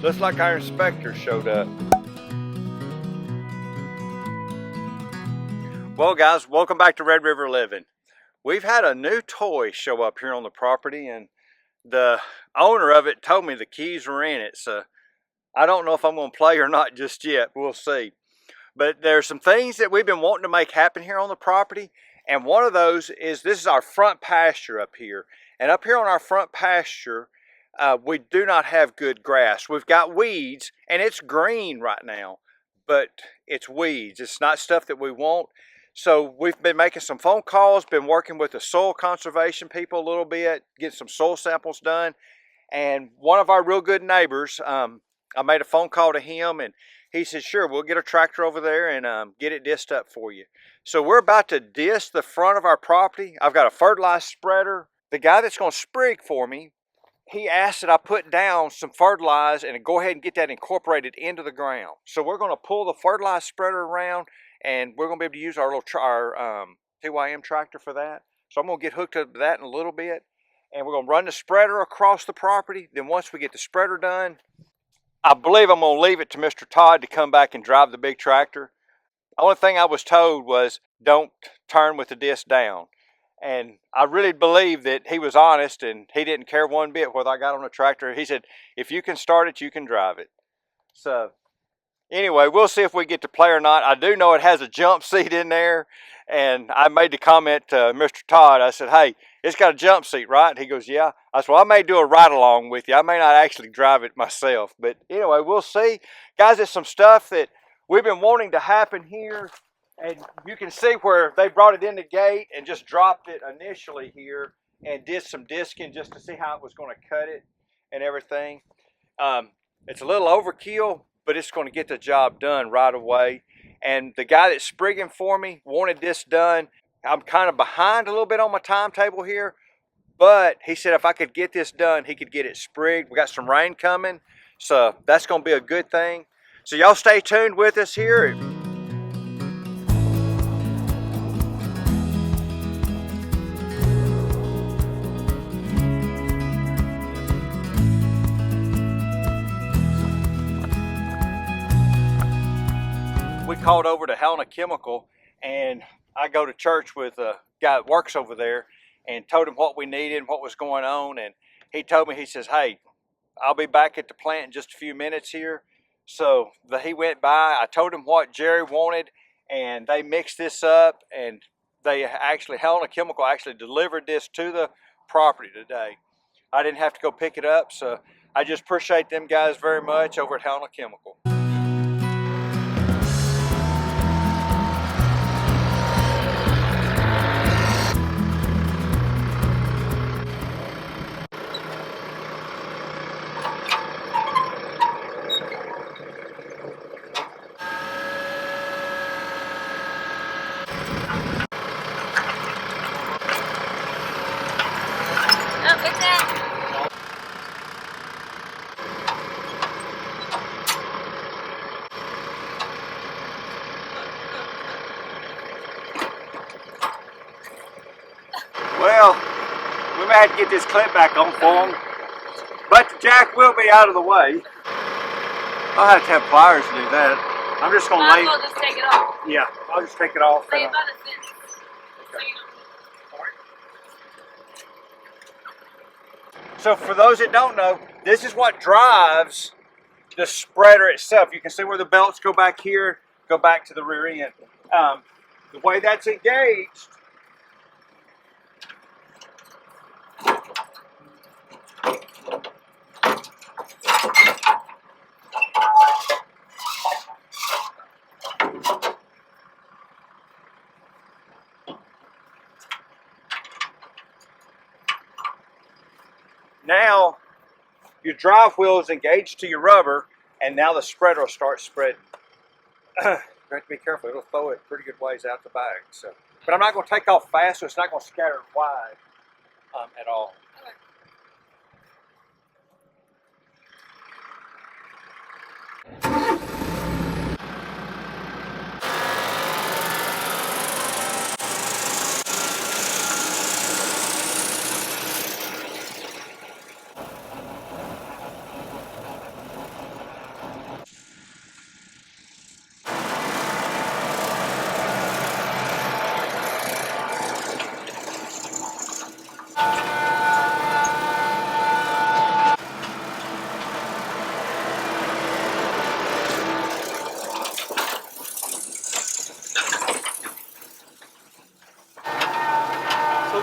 Looks like our inspector showed up. Well guys, welcome back to Red River Living. We've had a new toy show up here on the property, and the owner of it told me the keys were in it, so I don't know if I'm going to play or not just yet. We'll see. But there's some things that we've been wanting to make happen here on the property, and one of those is this is our front pasture up here. And up here on our front pasture, we do not have good grass. We've got weeds, and it's green right now, but it's weeds. It's not stuff that we want. So we've been making some phone calls, been working with the soil conservation people a little bit, getting some soil samples done. And one of our real good neighbors, I made a phone call to him, and he said, sure, we'll get a tractor over there and get it disced up for you. So we're about to disc the front of our property. I've got a fertilized spreader. The guy that's going to sprig for me, he asked that I put down some fertilizer and go ahead and get that incorporated into the ground. So we're going to pull the fertilized spreader around, and we're going to be able to use our little TYM tractor for that. So I'm going to get hooked up to that in a little bit, and we're going to run the spreader across the property. Then once we get the spreader done, I believe I'm going to leave it to Mr. Todd to come back and drive the big tractor. The only thing I was told was don't turn with the disc down. And I really believe that he was honest, and he didn't care one bit whether I got on the tractor. He said, if you can start it, you can drive it. So anyway, we'll see if we get to play or not. I do know it has a jump seat in there, and I made the comment to Mr. Todd. I said, hey, it's got a jump seat, right? And he goes, yeah. I said, well, I may do a ride along with you. I may not actually drive it myself. But anyway, we'll see. Guys, there's some stuff that we've been wanting to happen here. And you can see where they brought it in the gate and just dropped it initially here and did some disking just to see how it was going to cut it and everything. It's a little overkill, but it's going to get the job done right away. And the guy that's sprigging for me wanted this done. I'm kind of behind a little bit on my timetable here, but he said if I could get this done, he could get it sprigged. We got some rain coming, so that's going to be a good thing. So y'all stay tuned with us here. We called over to Helena Chemical, and I go to church with a guy that works over there and told him what we needed and what was going on. And he told me, he says, hey, I'll be back at the plant in just a few minutes here. So he went by, I told him what Jerry wanted, and they mixed this up, and Helena Chemical actually delivered this to the property today. I didn't have to go pick it up, so I just appreciate them guys very much over at Helena Chemical. Well, we may have to get this clip back on for them, but the jack will be out of the way. I'll have to have pliers to do that. I'm just going to lay. I'll just take it off. Yeah, I'll just take it off. Lay it by the fence. So for those that don't know, this is what drives the spreader itself. You can see where the belts go back here, go back to the rear end. The way that's engaged, now your drive wheel is engaged to your rubber, and now the spreader will start spreading. You have to be careful, it'll throw it pretty good ways out the bag. So, but I'm not going to take off fast, so it's not going to scatter wide at all.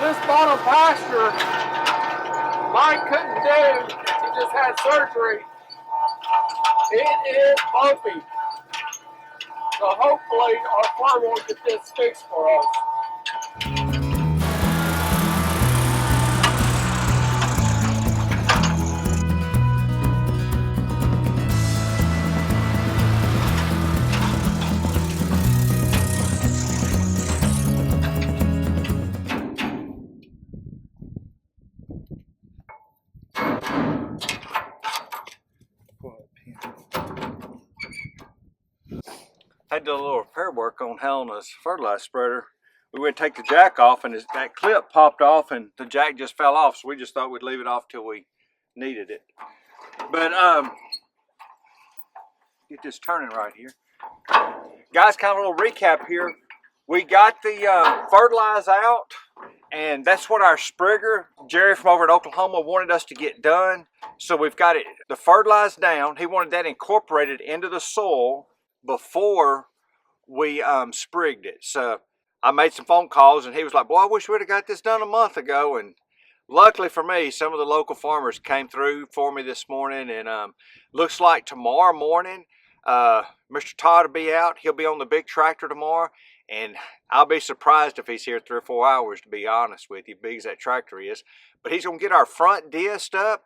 this bottom pasture, Mike couldn't do. He just had surgery. It is bumpy. So hopefully our farmer will get this fixed for us. I did a little repair work on Helena's fertilizer spreader. We went to take the jack off and that clip popped off and the jack just fell off, so we just thought we'd leave it off till we needed it. But get this turning right here. Guys, kind of a little recap here. We got the fertilizer out, and that's what our sprigger, Jerry from over in Oklahoma, wanted us to get done. So we've got it, the fertilizer down. He wanted that incorporated into the soil before we sprigged it. So I made some phone calls and he was like, boy, I wish we'd have got this done a month ago. And luckily for me, some of the local farmers came through for me this morning, and looks like tomorrow morning Mr. Todd will be out. He'll be on the big tractor tomorrow, and I'll be surprised if he's here 3 or 4 hours, to be honest with you, big as that tractor is. But he's going to get our front disced up,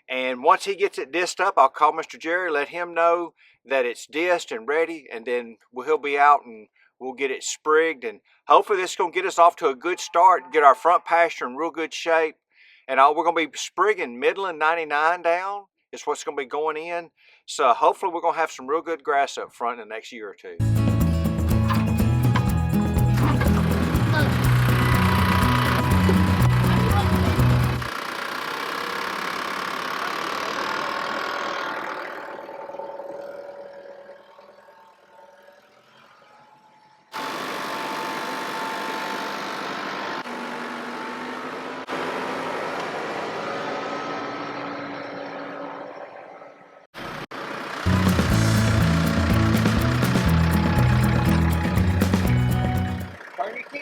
and once he gets it disced up, I'll call Mr. Jerry, let him know that it's disced and ready, and then he'll be out and we'll get it sprigged. And hopefully this is going to get us off to a good start, get our front pasture in real good shape. And we're going to be sprigging Midland 99 down is what's going to be going in. So hopefully we're going to have some real good grass up front in the next year or two.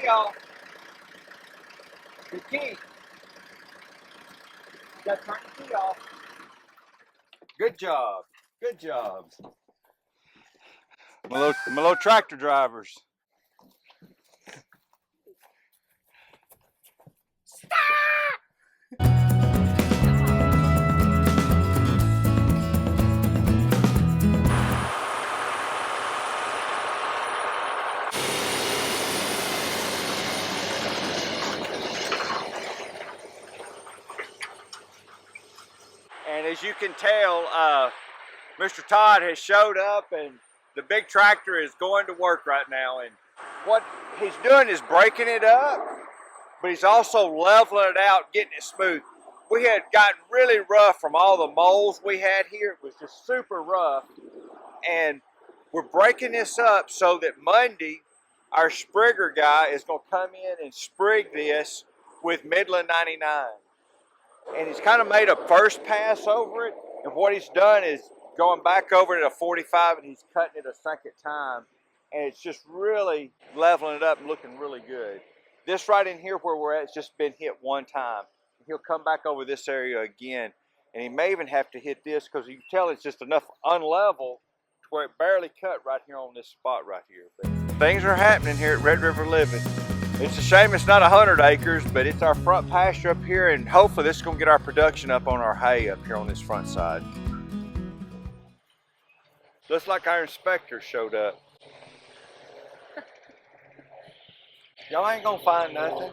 Off. The key. You got to turn the key off. Good job. Good job. My little tractor drivers. Stop! And as you can tell, Mr. Todd has showed up, and the big tractor is going to work right now. And what he's doing is breaking it up, but he's also leveling it out, getting it smooth. We had gotten really rough from all the moles we had here. It was just super rough. And we're breaking this up so that Monday, our sprigger guy is going to come in and sprig this with Midland 99. And he's kind of made a first pass over it, and what he's done is going back over it at a 45, and he's cutting it a second time, and it's just really leveling it up and looking really good. This right in here where we're at, it's just been hit one time. He'll come back over this area again, and he may even have to hit this, because you can tell it's just enough unlevel to where it barely cut right here on this spot right here. But things are happening here at Red River Living. It's a shame it's not 100 acres, but it's our front pasture up here, and hopefully this is going to get our production up on our hay up here on this front side. Looks like our inspector showed up. Y'all ain't going to find nothing.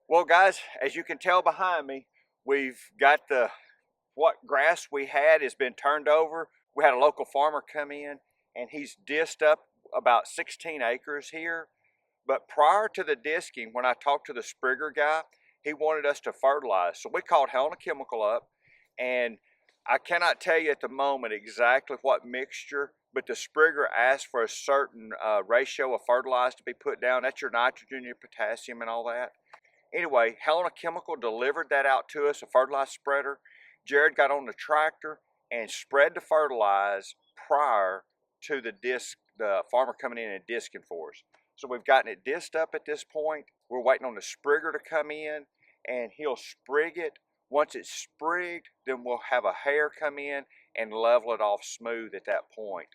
Well guys, as you can tell behind me, we've got what grass we had has been turned over. We had a local farmer come in. and he's disced up about 16 acres here. But prior to the disking, when I talked to the Sprigger guy, he wanted us to fertilize. So we called Helena Chemical up, and I cannot tell you at the moment exactly what mixture, but the Sprigger asked for a certain ratio of fertilizer to be put down. That's your nitrogen, your potassium, and all that. Anyway, Helena Chemical delivered that out to us, a fertilizer spreader. Jared got on the tractor and spread the fertilizer prior to the farmer coming in and disking for us. So we've gotten it disced up at this point. We're waiting on the Sprigger to come in, and he'll sprig it. Once it's sprigged, then we'll have a hair come in and level it off smooth at that point.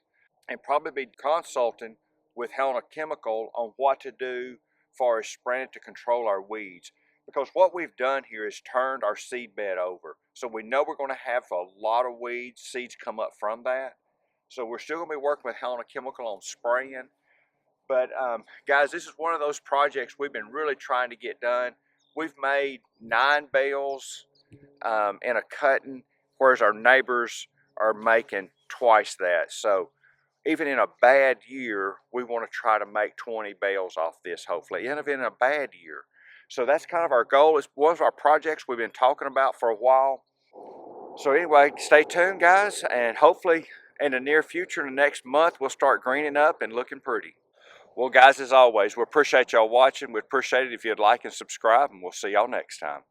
And probably be consulting with Helena Chemical on what to do for as spraying to control our weeds. Because what we've done here is turned our seed bed over. So we know we're going to have a lot of weeds, seeds come up from that. So we're still going to be working with Helena Chemical on spraying. But guys, this is one of those projects we've been really trying to get done. We've made 9 bales in a cutting, whereas our neighbors are making twice that. So even in a bad year, we want to try to make 20 bales off this, hopefully, even in a bad year. So that's kind of our goal. It's one of our projects we've been talking about for a while. So anyway, stay tuned, guys, and hopefully in the near future, in the next month, we'll start greening up and looking pretty. Well, guys, as always, we appreciate y'all watching. We'd appreciate it if you'd like and subscribe, and we'll see y'all next time.